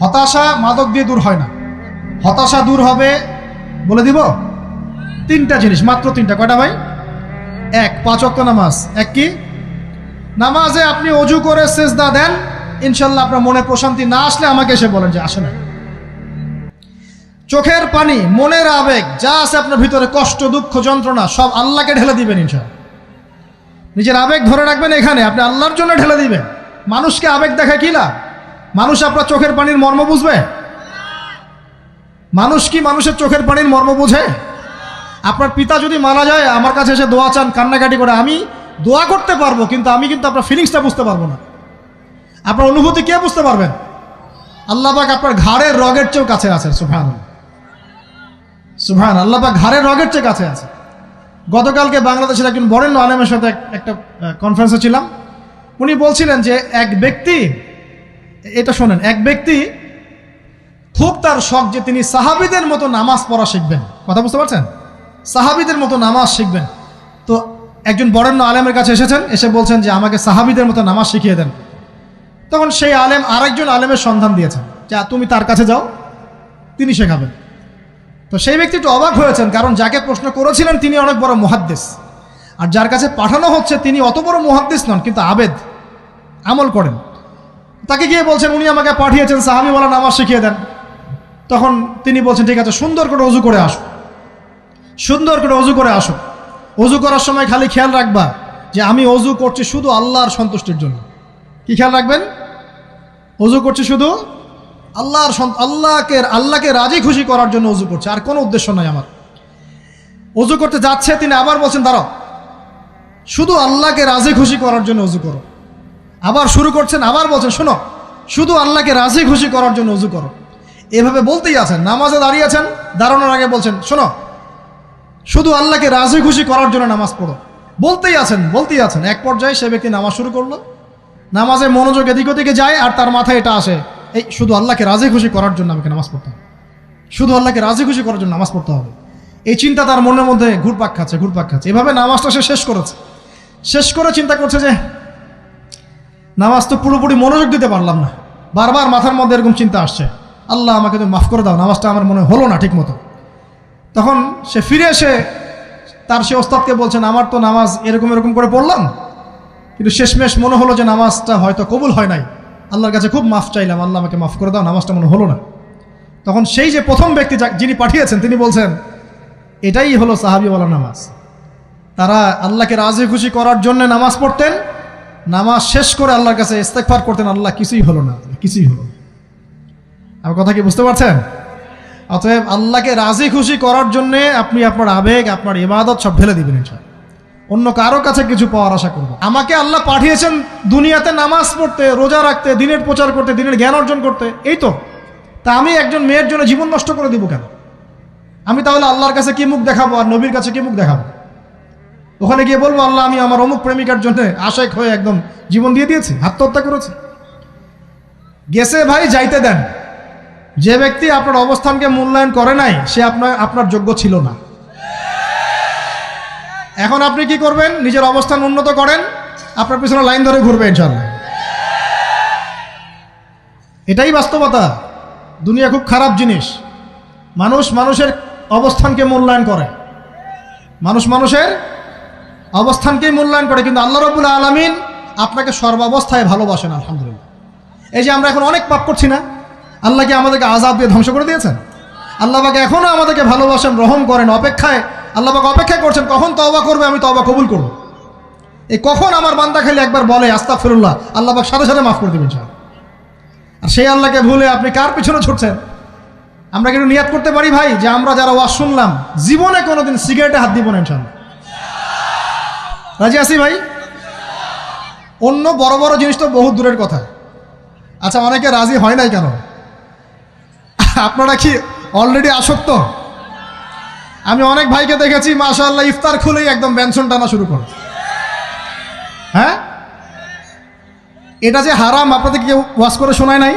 হতাশা মাদক দিয়ে দূর হয় না। হতাশা দূর হবে, বলে দিব, তিনটা জিনিস, মাত্র তিনটা। কয়টা ভাই? এক, 5 ওয়াক্ত নামাজ। এক কি? নামাজে আপনি অজু করে সেজদা দেন, ইনশাল্লাহ আপনার মনে প্রশান্তি না আসলে আমাকে এসে বলেন যে আসে না। চোখের পানি, মনের আবেগ যা আছে আপনার ভিতরে, কষ্ট, দুঃখ, যন্ত্রণা, সব আল্লাহকে ঢেলে দিবেন ইনশাল্লাহ। নিজের আবেগ ধরে রাখবেন এখানে, আপনি আল্লাহর জন্য ঢেলে দিবেন। মানুষকে আবেগ দেখা কি লাভ? মানুষ আপনার চোখের পানির মর্ম বুঝবে? মানুষ কি মানুষের চোখের পানির মর্ম বুঝে? আপনার পিতা যদি মারা যায়, আমার কাছে এসে দোয়া চান কান্নাকাটি করে, আমি দোয়া করতে পারবো, কিন্তু আমি কিন্তু আপনার ফিলিংসটা বুঝতে পারবো না। আপনার অনুভূতি কে বুঝতে পারবেন? আল্লাহ পাক আপনার ঘাড়ের রগের চেয়েও কাছে আছেন। সুবহানাল্লাহ, সুবহান আল্লাহ পাক ঘাড়ের রগের চেয়ে কাছে আছে। গতকালকে বাংলাদেশের একজন বরেণ্য আলেমের সাথে একটা কনফারেন্সে ছিলাম। উনি বলছিলেন যে এক ব্যক্তি, এটা শোনেন, এক ব্যক্তি খুব তার শখ যে তিনি সাহাবীদের মতো নামাজ পড়া শিখবেন। কথা বুঝতে পারছেন? সাহাবীদের মতো নামাজ শিখবেন। তো একজন বরেণ্য আলেমের কাছে এসেছেন, এসে বলছেন যে আমাকে সাহাবীদের মতো নামাজ শিখিয়ে দেন। তখন সেই আলেম আরেকজন আলেমের সন্ধান দিয়েছেন, যা তুমি তার কাছে যাও, তিনি শেখাবেন। তো সেই ব্যক্তি একটু অবাক হয়েছেন, কারণ যাকে প্রশ্ন করেছিলেন তিনি অনেক বড় মুহাদ্দিস, আর যার কাছে পাঠানো হচ্ছে তিনি অত বড় মুহাদ্দিস নন, কিন্তু আবেদ, আমল করেন। তাকে গিয়ে বলছেন উনি আমাকে পাঠিয়েছেন সাহাবীওয়ালা নামাজ শিখিয়ে দেন। তখন তিনি বলছেন ঠিক আছে, সুন্দর করে অজু করে আসো, সুন্দর করে অজু করে আসো। অজু করার সময় খালি খেয়াল রাখবা যে আমি অজু করছি শুধু আল্লাহর সন্তুষ্টির জন্য। কি খেয়াল রাখবেন? অজু করছি শুধু আল্লাহকে রাজি খুশি করার জন্য অজু করছে, আর কোনো উদ্দেশ্য নাই আমার। অজু করতে যাচ্ছে, তিনি আবার বলছেন দাঁড়াও, শুধু আল্লাহকে রাজি খুশি করার জন্য অজু করো। আবার শুরু করছেন, আবার বলছেন শোনো, শুধু আল্লাহকে রাজি খুশি করার জন্য অজু করো। এভাবে বলতেই আছেন। নামাজে দাঁড়িয়েছেন, দাঁড়ানোর আগে বলছেন শোনো, শুধু আল্লাহকে রাজি খুশি করার জন্য নামাজ পড়ো। বলতেই আছেন। এক পর্যায়ে সে ব্যক্তি নামাজ শুরু করলো। নামাজে মনোযোগ এদিক ওদিকে যায়, আর তার মাথায় এটা আসে, এই শুধু আল্লাহকে রাজি খুশি করার জন্য আমাকে নামাজ পড়তে হবে, শুধু আল্লাহকে রাজি খুশি করার জন্য নামাজ পড়তে হবে। এই চিন্তা তার মনের মধ্যে ঘুরপাক খাচ্ছে। এভাবে নামাজটা সে শেষ করে চিন্তা করছে যে নামাজ তো পুরোপুরি মনোযোগ দিতে পারলাম না। বারবার মাথার মধ্যে এরকম চিন্তা আসছে, আল্লাহ আমাকে তুমি মাফ করে দাও, নামাজটা আমার মনে হলো না ঠিক মতো। তখন সে ফিরে এসে সে ওস্তাদকে বলছেন আমার তো নামাজ এরকম করে পড়লাম, কিন্তু শেষমেশ মনে হলো যে নামাজটা হয়তো কবুল হয় নাই, আল্লাহর কাছে খুব মাফ চাইলাম, আল্লাহ আমাকে মাফ করে দাও, নামাজটা মনে হলো না। তখন সেই যে প্রথম ব্যক্তি যিনি পাঠিয়েছেন তিনি বলছেন এটাই হলো সাহাবীওয়ালা নামাজ। তারা আল্লাহকে রাজি খুশি করার জন্য নামাজ পড়তেন, নামাজ শেষ করে আল্লাহর কাছে ইস্তেগফার করতেন, আল্লাহ কিছুই হলো না। আমার কথা কি বুঝতে পারছেন? অতএব আল্লাহকে রাজি খুশি করার জন্যে আপনি আপনার আবেগ, আপনার ইবাদত সব ঢেলে দিবেন ইনশাআল্লাহ। অন্য কারো কাছে কিছু পাওয়ার আশা করব। আমাকে আল্লাহ পাঠিয়েছেন দুনিয়াতে নামাজ পড়তে, রোজা রাখতে, দিনের প্রচার করতে, দিনের জ্ঞান অর্জন করতে, এই তো। তা আমি একজন মেয়ের জন্য জীবন নষ্ট করে দিব কেন? আমি তাহলে আল্লাহর কাছে কি মুখ দেখাবো, আর নবীর কাছে কি মুখ দেখাবো? ওখানে গিয়ে বলবো আল্লাহ আমি আমার অমুক প্রেমিকার জন্য আশেক হয়ে একদম জীবন দিয়ে দিয়েছি, আত্মহত্যা করেছি। গেছে ভাই, যাইতে দেন। যে ব্যক্তি আপনার অবস্থানকে মূল্যায়ন করে নাই, সে আপনার যোগ্য ছিল না। এখন আপনি কি করবেন? নিজের অবস্থান উন্নত করেন, আপনার পিছনে লাইন ধরে ঘুরবে ইনশাআল্লাহ। এটাই বাস্তবতা। দুনিয়া খুব খারাপ জিনিস। মানুষের অবস্থানকে মূল্যায়ন করে, মানুষের অবস্থানকেই মূল্যায়ন করে, কিন্তু আল্লাহ রাব্বুল আলামিন আপনাকে সর্বাবস্থায় ভালোবাসেন। আলহামদুলিল্লাহ। এই যে আমরা এখন অনেক পাপ করছি না, আল্লাহ কি আমাদেরকে আযাব দিয়ে ধ্বংস করে দিয়েছেন? আল্লাহ পাক এখনো আমাদেরকে ভালোবাসেন, রহম করেন, আল্লাহ পাক অপেক্ষা করছেন কখন তওবা করবে, আমি তওবা কবুল করব। এই কখন আমার বান্দা খালি একবার বলে আস্তাগফিরুল্লাহ, আল্লাহ পাক সাথে সাথে মাফ করে দেবেন ইনশাআল্লাহ। আর সেই আল্লাহকে ভুলে আপনি কার পিছনে ছুটছেন? আমরা কিন্তু নিয়াত করতে পারি ভাই যে আমরা যারা ওয়াজ শুনলাম জীবনে কোনোদিন সিগারেটে হাত দিব না ইনশাআল্লাহ। রাজি আছি ভাই? অন্য বড় বড় জিনিস তো বহুত দূরের কথা। আচ্ছা, অনেকে রাজি হয় নাই কেন? আপনারা কি অলরেডি আসক্ত? আমি অনেক ভাইকে দেখেছি মাশাআল্লাহ ইফতার খুলেই একদম বেনসন টানা শুরু করে। হ্যাঁ, এটা যে হারাম আপনাদের কেউ ওয়াজ করে শোনায় নাই?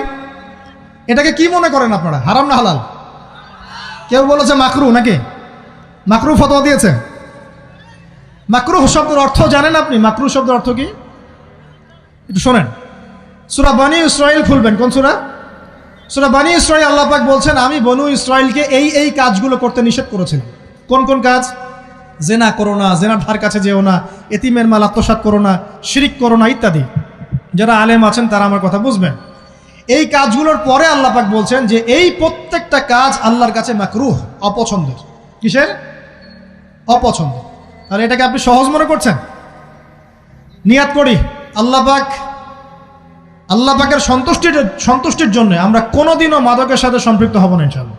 এটাকে কি মনে করেন আপনারা, হারাম না হালাল? কেউ বলেছে মাকরু, নাকি মাকরু ফতোয়া দিয়েছে? মাকরুহ শব্দের অর্থ জানেন আপনি? মাকরুহ শব্দের অর্থ কি একটু শোনেন। সূরা বনী ইসরাঈল খুলবেন। কোন সূরা? সূরা বনী ইসরাঈল আল্লাহ পাক বলছেন, আমি বনু ইসরাঈলকে এই কাজগুলো করতে নিষেধ করেছিলাম। কোন কোন কাজ? জেনা করো না, জেনার ধার কাছে যেও না, এতিমের মাল আত্মসাৎ করো না, শিরিক করো না ইত্যাদি। যারা আলেম আছেন তারা আমার কথা বুঝবেন। এই কাজগুলোর পরে আল্লাহ পাক বলছেন যে এই প্রত্যেকটা কাজ আল্লাহর কাছে মাকরুহ, অপছন্দের। কিসের? অপছন্দ। আর এটাকে আপনি সহজ মনে করছেন? নিয়াত করি আল্লাহ পাকের সন্তুষ্টির জন্য আমরা কোনোদিনও মাদকের সাথে সম্পৃক্ত হব না ইনশাআল্লাহ।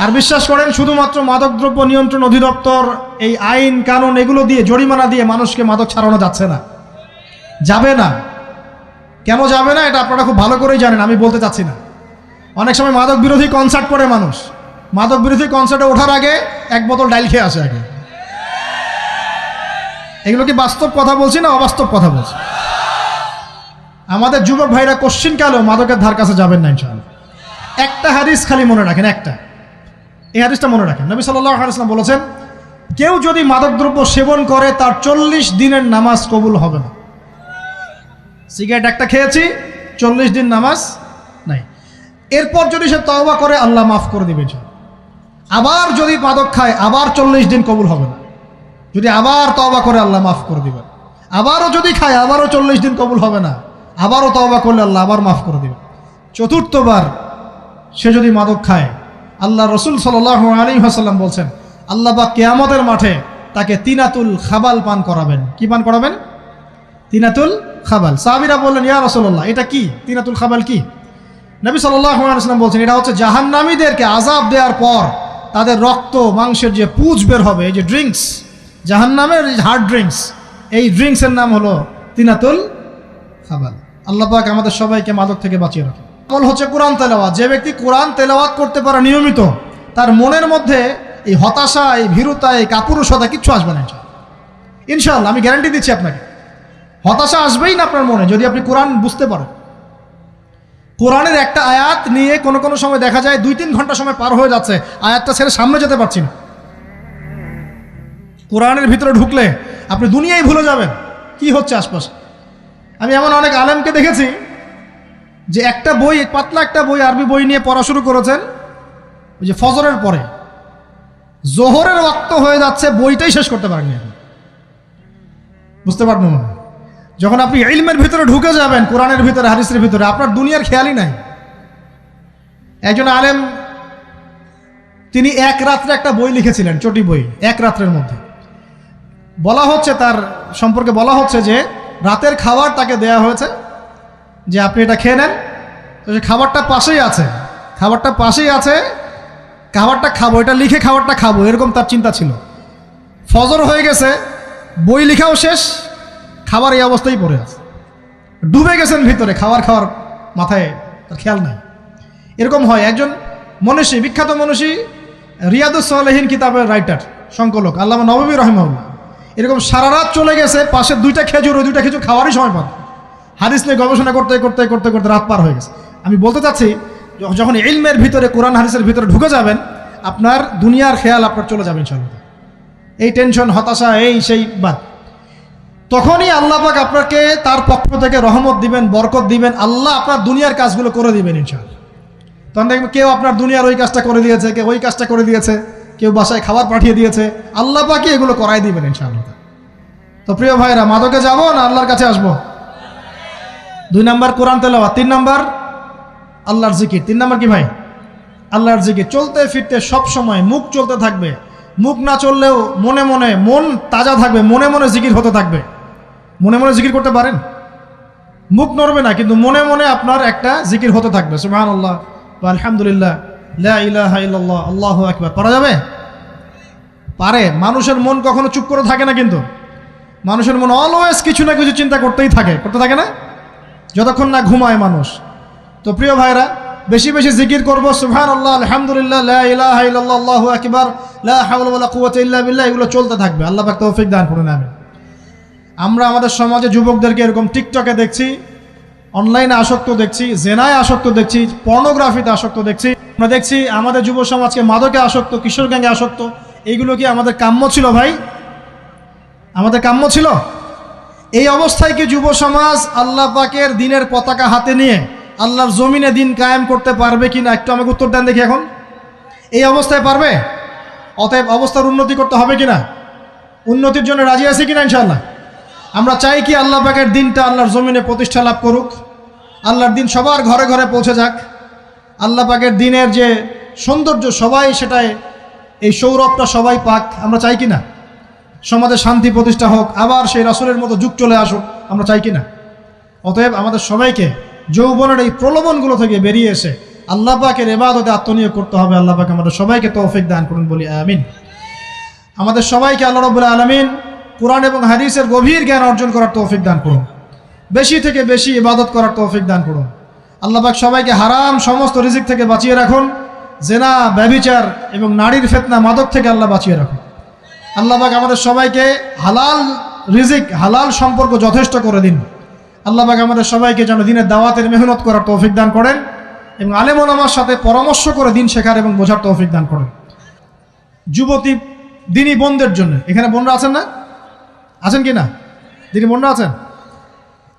আর বিশ্বাস করেন, শুধুমাত্র মাদকদ্রব্য নিয়ন্ত্রণ অধিদপ্তর এই আইন কানুন এগুলো দিয়ে, জরিমানা দিয়ে মানুষকে মাদক ছাড়ানো যাচ্ছে না, যাবে না। কেন যাবে না এটা আপনারা খুব ভালো করেই জানেন, আমি বলতে চাচ্ছি না। অনেক সময় মাদক বিরোধী কনসার্ট করে মানুষ, মাদক বিরোধী কনসার্টে ওঠার আগে এক বোতল ডাইল খেয়ে আসে আগে। এগুলো কি বাস্তব কথা বলছি না অবাস্তব কথা বলছি? আমাদের যুবক ভাইরা কোশ্চিনকালেও মাদকের ধার কাছে যাবেন না ইনশাআল্লাহ। একটা হাদিস খালি মনে রাখেন, এই হাদিসটা মনে রাখেন। নবী সাল্লাল্লাহু আলাইহি ওয়াসাল্লাম বলেছেন, কেউ যদি মাদকদ্রব্য সেবন করে তার 40 দিনের নামাজ কবুল হবে না। সিগারেট একটা খেয়েছি, 40 দিন নামাজ নাই। এরপর যদি সে তওবা করে আল্লাহ মাফ করে দিবেন। আবার যদি মাদক খায় আবার 40 দিন কবুল হবে না। যদি আবার তওবা করে আল্লাহ মাফ করে দিবেন। আবারও যদি খায় আবারও 40 দিন কবুল হবে না। আবারও তওবা করলে আল্লাহ আবার মাফ করে দিবেন। চতুর্থবার সে যদি মাদক খায়, আল্লাহ রসুল সাল্লাল্লাহু আলাইহি ওয়াসাল্লাম বলছেন, আল্লাহ পাক কিয়ামতের মাঠে তাকে তিনাতুল খাবাল পান করাবেন। কি পান করাবেন? তিনাতুল খাবাল। সাহাবীরা বললেন, ইয়া রাসূলুল্লাহ, এটা কি তিনাতুল খাবাল? কি? নবী সাল্লাল্লাহু আলাইহি ওয়াসাল্লাম বলছেন, এটা হচ্ছে জাহান্নামীদেরকে আযাব দেওয়ার পর তাদের রক্ত মাংসের যে পুঁজ বের হবে, এই যে ড্রিঙ্কস, জাহান্নামের হার্ড ড্রিঙ্কস, এই ড্রিঙ্কসের নাম হলো তিনাতুল খাবাল। আল্লাহ পাক আমাদের সবাইকে মাদক থেকে বাঁচিয়ে রাখেন। আমল হচ্ছে কোরআন তেলাওয়াত। যে ব্যক্তি কোরআন তেলাওয়াত করতে পারে নিয়মিত, তার মনের মধ্যে এই হতাশা, এই ভীরুতা, এই কাপুরুষতা কিচ্ছু আসবে না ইনশাআল্লাহ। আমি গ্যারান্টি দিচ্ছি আপনাকে, হতাশা আসবেই না আপনার মনে যদি আপনি কোরআন বুঝতে পারেন। কোরআনের একটা আয়াত নিয়ে কোনো সময় দেখা যায় 2-3 ঘন্টা সময় পার হয়ে যাচ্ছে, আয়াতটা ছেড়ে সামনে যেতে পারছি না। কোরআনের ভিতরে ঢুকলে আপনি দুনিয়ায় ভুলে যাবেন কি হচ্ছে আশপাশে। আমি এমন অনেক আলেমকে দেখেছি যে একটা বই, পাতলা একটা বই, আরবি বই নিয়ে পড়া শুরু করেছেন, ওই যে ফজরের পরে জোহরের ওয়াক্ত হয়ে যাচ্ছে, বইটাই শেষ করতে পারেননি। বুঝতে পারবেন না, যখন আপনি ইলমের ভিতরে ঢুকে যাবেন, কোরআনের ভিতরে, হাদিসের ভিতরে, আপনার দুনিয়ার খেয়ালই নাই। একজন আলেম, তিনি এক রাত্রে একটা বই লিখেছিলেন, চটি বই, এক রাত্রের মধ্যে। বলা হচ্ছে, তার সম্পর্কে বলা হচ্ছে যে রাতের খাবার তাকে দেয়া হয়েছে যে আপনি এটা খেয়ে নেন। তো সে খাবারটা পাশেই আছে, খাবারটা খাবো, এটা লিখে খাবারটা খাবো, এরকম তার চিন্তা ছিল। ফজর হয়ে গেছে, বই লেখাও শেষ, খাবার এই অবস্থায় পড়ে আছে, ডুবে গেছেন ভিতরে, খাওয়ার মাথায় তার খেয়াল নাই। এরকম হয়। একজন মনীষী, বিখ্যাত মনীষী, রিয়াদুস সালেহীন কিতাবের রাইটার, সংকলক আল্লামা নববী রাহিমাহুল্লাহ, এরকম সারা রাত চলে গেছে, পাশে 2টা খেজুর, ওই 2টা খেজুর খাওয়ারই সময় পান। হাদিস নিয়ে গবেষণা করতে রাত পার হয়ে গেছে। আমি বলতে চাচ্ছি, যখন ইলমের ভিতরে, কোরআন হাদিসের ভিতরে ঢুকে যাবেন, আপনার দুনিয়ার খেয়াল আপনার চলে যাবে ইনশাআল্লাহ। এই টেনশন, হতাশা, এই সেই বাদ, তখনই আল্লাহ পাক আপনাকে তার পক্ষ থেকে রহমত দিবেন, বরকত দিবেন, আল্লাহ আপনার দুনিয়ার কাজগুলো করে দিবেন ইনশাআল্লাহ। তখন দেখবেন কেউ আপনার দুনিয়ার ওই কাজটা করে দিয়েছে, কেউ ওই কাজটা করে দিয়েছে, কেউ বাসায় খাবার পাঠিয়ে দিয়েছে, আল্লাহ পাকই এগুলো করাই দিবেন ইনশাআল্লাহ। তো প্রিয় ভাইরা, মাদকে যাব না আল্লাহর কাছে আসবো? 2 নাম্বার কোরআন তেলাওয়াত, 3 নাম্বার আল্লাহর জিকির। 3 নাম্বার কি ভাই? আল্লাহর জিকির। চলতে ফিরতে সব সময় মুখ চলতে থাকবে, মুখ না চললেও মনে মনে মন তাজা থাকবে, মনে মনে জিকির হতে থাকবে। মনে মনে জিকির করতে পারেন? মুখ নড়বে না, কিন্তু মনে মনে আপনার একটা জিকির হতে থাকবে, সুবহানাল্লাহ ওয়া আলহামদুলিল্লাহ, লা ইলাহা ইল্লাল্লাহ, আল্লাহু আকবার। পারা যাবে? পারে। মানুষের মন কখনো চুপ করে থাকে না, কিন্তু মানুষের মন অলওয়েজ কিছু না কিছু চিন্তা করতে থাকে না, যতক্ষণ না ঘুমায় মানুষ। তো প্রিয় ভাইরা, বেশি বেশি জিকির করবো, সুবহানাল্লাহ, আলহামদুলিল্লাহ, লা ইলাহা ইল্লাল্লাহ, আল্লাহু আকবার, লা হাওলা ওয়ালা কুওয়াতা ইল্লা বিল্লাহ, এগুলো চলতে থাকবে। আল্লাহ পাক তৌফিক দান করুন, আমিন। আমরা আমাদের সমাজে যুবকদেরকে এরকম টিকটকে দেখছি, অনলাইনে আসক্ত দেখছি, জেনায় আসক্ত দেখছি, পর্নোগ্রাফিতে আসক্ত দেখছি। আমরা দেখছি আমাদের যুব সমাজকে মাদকে আসক্ত, কিশোর গ্যাংয়ে আসক্ত। এইগুলো কি আমাদের কাম্য ছিল ভাই? আমাদের কাম্য ছিল? এই অবস্থায় কি যুব সমাজ আল্লাহ পাকের দ্বীনের পতাকা হাতে নিয়ে আল্লাহর জমিনে দিন কায়েম করতে পারবে কি না একটু আমাকে উত্তর দেন দেখি। এখন এই অবস্থায় পারবে? অতএব অবস্থার উন্নতি করতে হবে কিনা? উন্নতির জন্য রাজি আছি কিনা ইনশাআল্লাহ? আমরা চাই কি আল্লাহ পাকের দিনটা আল্লাহর জমিনে প্রতিষ্ঠা লাভ করুক, আল্লাহর দিন সবার ঘরে ঘরে পৌঁছে যাক, আল্লাহ পাকের দিনের যে সৌন্দর্য সবাই সেটাই, এই সৌরভটা সবাই পাক। আমরা চাই কি না? সমাজে শান্তি প্রতিষ্ঠা হোক, আবার সেই রাসূলের মতো যুগ চলে আসুক, আমরা চাই কি না? অতএব আমাদের সবাইকে যৌবনের এই প্রলোভনগুলো থেকে বেরিয়ে এসে আল্লাহ পাকের ইবাদতে আত্মনিয়োগ করতে হবে। আল্লাহ পাক আমাদের সবাইকে তৌফিক দান করুন, বলি আমিন। আমাদের সবাইকে আল্লাহ রাব্বুল আলামিন কুরআন এবং হাদিসের গভীর জ্ঞান অর্জন করার তৌফিক দান করুন, বেশি থেকে বেশি ইবাদত করার তৌফিক দান করুন। আল্লাহ পাক সবাইকে হারাম সমস্ত রিজিক থেকে বাঁচিয়ে রাখুন, জেনা, ব্যভিচার এবং নারীর ফিতনা, মাদক থেকে আল্লাহ বাঁচিয়ে রাখুন। আল্লাহ পাক আমাদের সবাইকে হালাল রিজিক, হালাল সম্পর্ক যথেষ্ট করে দিন। আল্লাহ পাক আমাদের সবাইকে যেন দিনের দাওয়াতের মেহনত করার তৌফিক দান করেন এবং আলেম ওলামার সাথে পরামর্শ করে দিন শেখার এবং বোঝার তৌফিক দান করেন। যুবতী দিনী বোনদের জন্য, এখানে বোনরা আছেন না? আছেন কি না? দিনী বোনরা আছেন?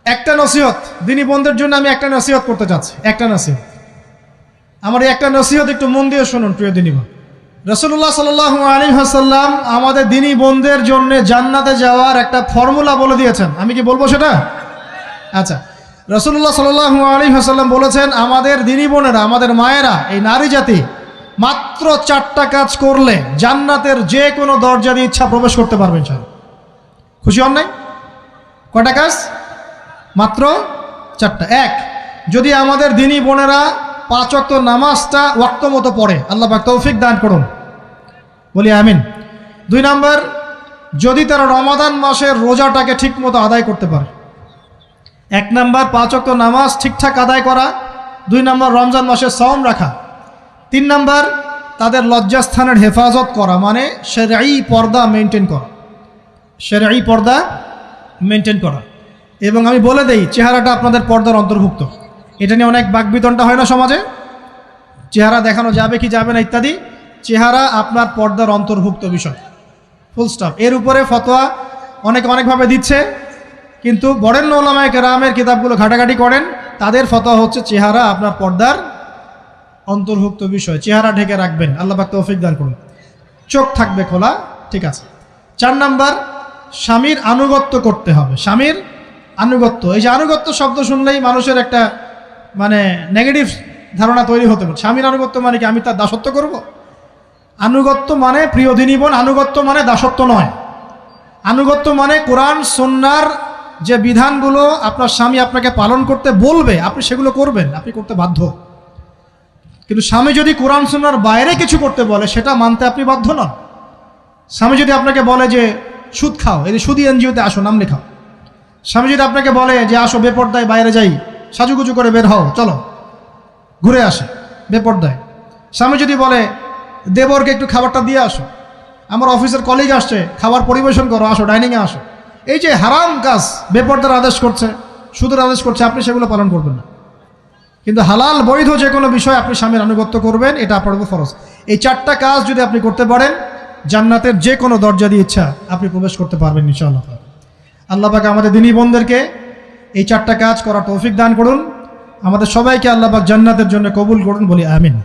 একটা নসিহত দিনী বোনদের জন্য আমি একটা নসিহত করতে চাচ্ছি, একটা নসিহত। আমার এই একটা নসিহত একটু মন দিয়ে শুনুন প্রিয় দিনী বোন। রাসূলুল্লাহ সাল্লাল্লাহু আলাইহি ওয়াসাল্লাম আমাদের দিনী বোনদের জন্য জান্নাতে যাওয়ার একটা ফর্মুলা বলে দিয়েছেন। আমি কি বলবো সেটা? আচ্ছা, রাসূলুল্লাহ সাল্লাল্লাহু আলাইহি ওয়াসাল্লাম বলেছেন আমাদের দিনী বোনেরা, আমাদের মায়েরা, এই নারী জাতি মাত্র 4টা কাজ করলে জান্নাতের যে কোনো দরজা দিয়ে ইচ্ছা প্রবেশ করতে পারবে ইনশাআল্লাহ। খুশি হন নাই? কয়টা কাজ? মাত্র 4টা। এক, যদি আমাদের দিনী বোনেরা 5 ওয়াক্ত নামাজটা ওয়াক্ত মতো পড়ে, আল্লাহ পাক তৌফিক দান করুন, বলি আমিন। 2 নাম্বার, যদি তারা রমাদান মাসের রোজাটাকে ঠিক মতো আদায় করতে পারে। 1 নাম্বার 5 ওয়াক্ত নামাজ ঠিকঠাক আদায় করা, 2 নাম্বার রমজান মাসের সাওম রাখা, 3 নাম্বার তাদের লজ্জাস্থানের হেফাজত করা, মানে শরঈ পর্দা মেনটেন করা, শরঈ পর্দা মেনটেন করা। এবং আমি বলে দেই, চেহারাটা আপনাদের পর্দার অন্তর্ভুক্ত। এটা নিয়ে অনেক বাকবিতণ্ডা হয় না সমাজে, চেহারা দেখানো যাবে কি যাবে না ইত্যাদি। চেহারা আপনার পর্দার অন্তর্ভুক্ত বিষয়, ফুল স্টপ। এর উপরে ফতোয়া অনেকে অনেকভাবে দিচ্ছে, কিন্তু বরেণ্য উলামায়ে কেরামের কিতাবগুলো ঘাটাঘাটি করেন, তাদের ফতোয়া হচ্ছে চেহারা আপনার পর্দার অন্তর্ভুক্ত বিষয়, চেহারা ঢেকে রাখবেন, আল্লাহ পাক তৌফিক দান করুন। চোখ থাকবে খোলা, ঠিক আছে। 4 নাম্বার, স্বামীর আনুগত্য করতে হবে। স্বামীর আনুগত্য, এই যে আনুগত্য শব্দ শুনলেই মানুষের একটা মানে নেগেটিভ ধারণা তৈরি হতে পারে। স্বামীর আনুগত্য মানে কি আমি তার দাসত্ব করব? আনুগত্য মানে, প্রিয় দিনী বোন, আনুগত্য মানে দাসত্ব নয়। আনুগত্য মানে কোরআন সুন্নাহর যে বিধানগুলো আপনার স্বামী আপনাকে পালন করতে বলবে, আপনি সেগুলো করবেন, আপনি করতে বাধ্য। কিন্তু স্বামী যদি কোরআন সুন্নাহর বাইরে কিছু করতে বলে, সেটা মানতে আপনি বাধ্য নন। স্বামী যদি আপনাকে বলে যে সুদ খাও, এই যে সুদী এনজিওতে আসো, নাম লেখাও। স্বামী যদি আপনাকে বলে যে আসো বেপর্দায় বাইরে যাই, সাজুগুজু করে বের হও, চলো ঘুরে আসে বেপর্দায়। স্বামী যদি বলে দেবরকে একটু খাবারটা দিয়ে আসো, আমার অফিসের কলিগ আসছে, খাবার পরিবেশন করো, আসো ডাইনিংয়ে আসো। এই যে হারাম কাজ, বেপর্দার আদেশ করছে, সুদের আদেশ করছে, আপনি সেগুলো পালন করবেন না। কিন্তু হালাল বৈধ যে কোনো বিষয় আপনি স্বামীর আনুগত্য করবেন, এটা আপনার উপর ফরজ। এই 4টা কাজ যদি আপনি করতে পারেন, জান্নাতের যে কোনো দরজা দিয়ে ইচ্ছা আপনি প্রবেশ করতে পারবেন ইনশাআল্লাহ। আল্লাহ পাক আমাদের দিনী বোনদেরকে এই 4টা কাজ করার তৌফিক দান করুন। আমাদের সবাইকে আল্লাহ পাক জান্নাতের জন্য কবুল করুন, বলি আমিন।